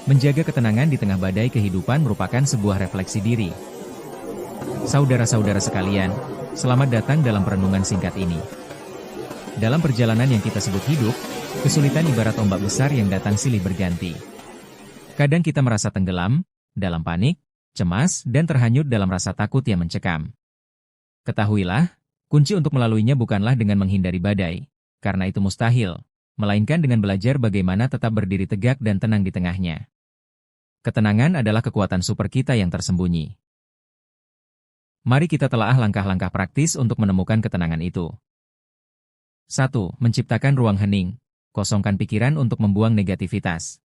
Menjaga ketenangan di tengah badai kehidupan merupakan sebuah refleksi diri. Saudara-saudara sekalian, selamat datang dalam perenungan singkat ini. Dalam perjalanan yang kita sebut hidup, kesulitan ibarat ombak besar yang datang silih berganti. Kadang kita merasa tenggelam, dalam panik, cemas, dan terhanyut dalam rasa takut yang mencekam. Ketahuilah, kunci untuk melaluinya bukanlah dengan menghindari badai, karena itu mustahil, melainkan dengan belajar bagaimana tetap berdiri tegak dan tenang di tengahnya. Ketenangan adalah kekuatan super kita yang tersembunyi. Mari kita telaah langkah-langkah praktis untuk menemukan ketenangan itu. 1. Menciptakan ruang hening. Kosongkan pikiran untuk membuang negativitas.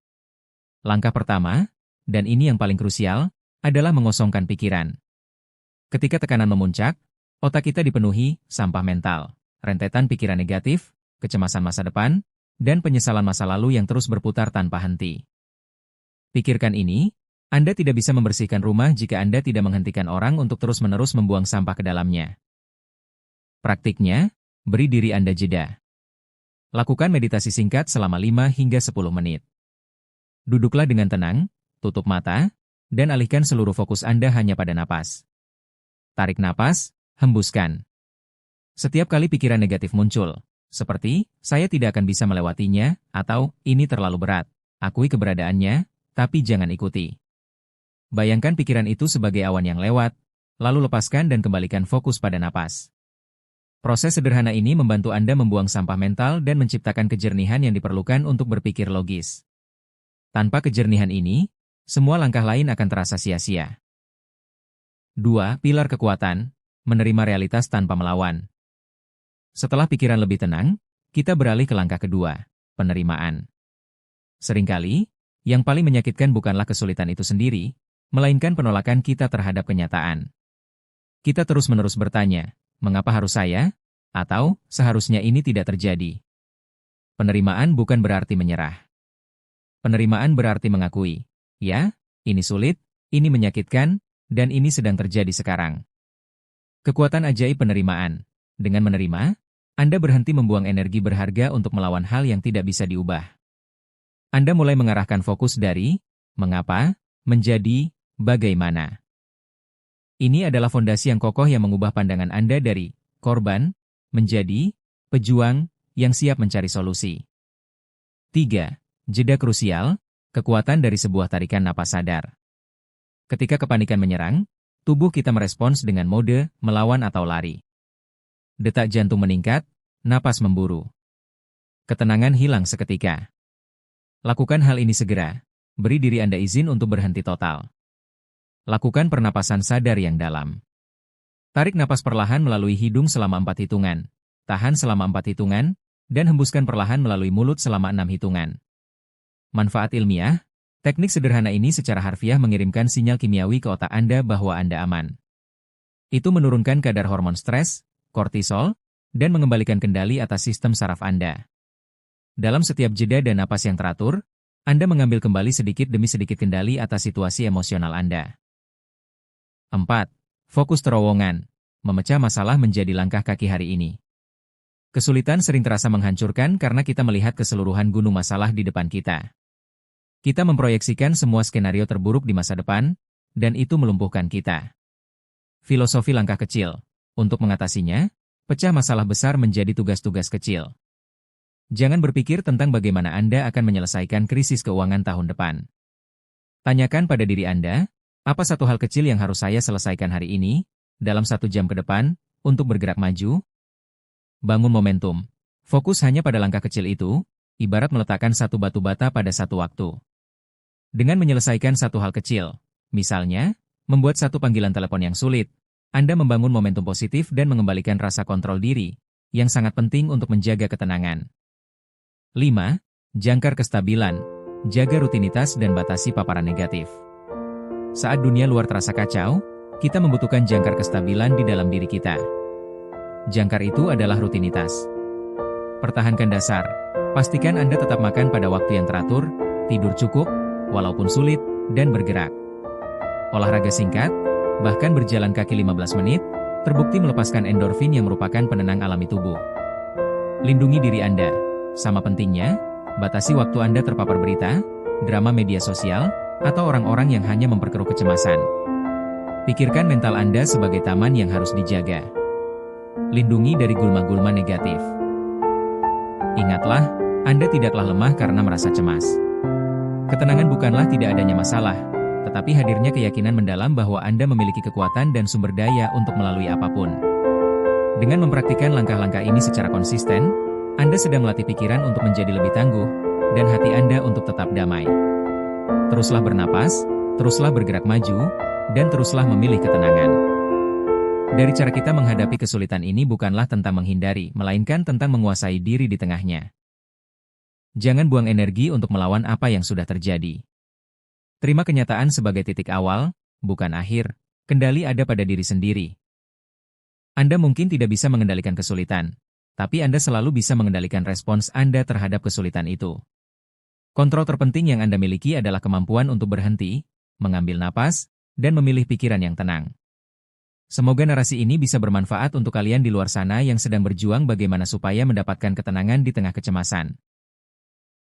Langkah pertama, dan ini yang paling krusial, adalah mengosongkan pikiran. Ketika tekanan memuncak, otak kita dipenuhi sampah mental, rentetan pikiran negatif, kecemasan masa depan, dan penyesalan masa lalu yang terus berputar tanpa henti. Pikirkan ini, Anda tidak bisa membersihkan rumah jika Anda tidak menghentikan orang untuk terus-menerus membuang sampah ke dalamnya. Praktiknya, beri diri Anda jeda. Lakukan meditasi singkat selama 5 hingga 10 menit. Duduklah dengan tenang, tutup mata, dan alihkan seluruh fokus Anda hanya pada napas. Tarik napas, hembuskan. Setiap kali pikiran negatif muncul, seperti, saya tidak akan bisa melewatinya, atau, ini terlalu berat, akui keberadaannya, tapi jangan ikuti. Bayangkan pikiran itu sebagai awan yang lewat, lalu lepaskan dan kembalikan fokus pada napas. Proses sederhana ini membantu Anda membuang sampah mental dan menciptakan kejernihan yang diperlukan untuk berpikir logis. Tanpa kejernihan ini, semua langkah lain akan terasa sia-sia. 2. Pilar kekuatan, menerima realitas tanpa melawan. Setelah pikiran lebih tenang, kita beralih ke langkah kedua, penerimaan. Seringkali, yang paling menyakitkan bukanlah kesulitan itu sendiri, melainkan penolakan kita terhadap kenyataan. Kita terus-menerus bertanya, mengapa harus saya? Atau, seharusnya ini tidak terjadi. Penerimaan bukan berarti menyerah. Penerimaan berarti mengakui, ya, ini sulit, ini menyakitkan, dan ini sedang terjadi sekarang. Kekuatan ajaib penerimaan. Dengan menerima, Anda berhenti membuang energi berharga untuk melawan hal yang tidak bisa diubah. Anda mulai mengarahkan fokus dari mengapa menjadi bagaimana. Ini adalah fondasi yang kokoh yang mengubah pandangan Anda dari korban menjadi pejuang yang siap mencari solusi. 3. Jeda krusial, kekuatan dari sebuah tarikan napas sadar. Ketika kepanikan menyerang, tubuh kita merespons dengan mode melawan atau lari. Detak jantung meningkat, napas memburu. Ketenangan hilang seketika. Lakukan hal ini segera. Beri diri Anda izin untuk berhenti total. Lakukan pernapasan sadar yang dalam. Tarik napas perlahan melalui hidung selama 4 hitungan. Tahan selama 4 hitungan, dan hembuskan perlahan melalui mulut selama 6 hitungan. Manfaat ilmiah, teknik sederhana ini secara harfiah mengirimkan sinyal kimiawi ke otak Anda bahwa Anda aman. Itu menurunkan kadar hormon stres, kortisol, dan mengembalikan kendali atas sistem saraf Anda. Dalam setiap jeda dan napas yang teratur, Anda mengambil kembali sedikit demi sedikit kendali atas situasi emosional Anda. 4. Fokus terowongan. Memecah masalah menjadi langkah kaki hari ini. Kesulitan sering terasa menghancurkan karena kita melihat keseluruhan gunung masalah di depan kita. Kita memproyeksikan semua skenario terburuk di masa depan, dan itu melumpuhkan kita. Filosofi langkah kecil. Untuk mengatasinya, pecah masalah besar menjadi tugas-tugas kecil. Jangan berpikir tentang bagaimana Anda akan menyelesaikan krisis keuangan tahun depan. Tanyakan pada diri Anda, apa satu hal kecil yang harus saya selesaikan hari ini, dalam 1 jam ke depan, untuk bergerak maju? Bangun momentum. Fokus hanya pada langkah kecil itu, ibarat meletakkan satu batu bata pada satu waktu. Dengan menyelesaikan satu hal kecil, misalnya, membuat satu panggilan telepon yang sulit, Anda membangun momentum positif dan mengembalikan rasa kontrol diri, yang sangat penting untuk menjaga ketenangan. 5. Jangkar kestabilan. Jaga rutinitas dan batasi paparan negatif. Saat dunia luar terasa kacau, kita membutuhkan jangkar kestabilan di dalam diri kita. Jangkar itu adalah rutinitas. Pertahankan dasar. Pastikan Anda tetap makan pada waktu yang teratur, tidur cukup, walaupun sulit, dan bergerak. Olahraga singkat, bahkan berjalan kaki 15 menit, terbukti melepaskan endorfin yang merupakan penenang alami tubuh. Lindungi diri Anda. Sama pentingnya, batasi waktu Anda terpapar berita, drama media sosial, atau orang-orang yang hanya memperkeruh kecemasan. Pikirkan mental Anda sebagai taman yang harus dijaga. Lindungi dari gulma-gulma negatif. Ingatlah, Anda tidaklah lemah karena merasa cemas. Ketenangan bukanlah tidak adanya masalah, tetapi hadirnya keyakinan mendalam bahwa Anda memiliki kekuatan dan sumber daya untuk melalui apapun. Dengan mempraktikkan langkah-langkah ini secara konsisten, Anda sedang melatih pikiran untuk menjadi lebih tangguh, dan hati Anda untuk tetap damai. Teruslah bernapas, teruslah bergerak maju, dan teruslah memilih ketenangan. Dari cara kita menghadapi kesulitan ini bukanlah tentang menghindari, melainkan tentang menguasai diri di tengahnya. Jangan buang energi untuk melawan apa yang sudah terjadi. Terima kenyataan sebagai titik awal, bukan akhir. Kendali ada pada diri sendiri. Anda mungkin tidak bisa mengendalikan kesulitan, tapi Anda selalu bisa mengendalikan respons Anda terhadap kesulitan itu. Kontrol terpenting yang Anda miliki adalah kemampuan untuk berhenti, mengambil napas, dan memilih pikiran yang tenang. Semoga narasi ini bisa bermanfaat untuk kalian di luar sana yang sedang berjuang bagaimana supaya mendapatkan ketenangan di tengah kecemasan.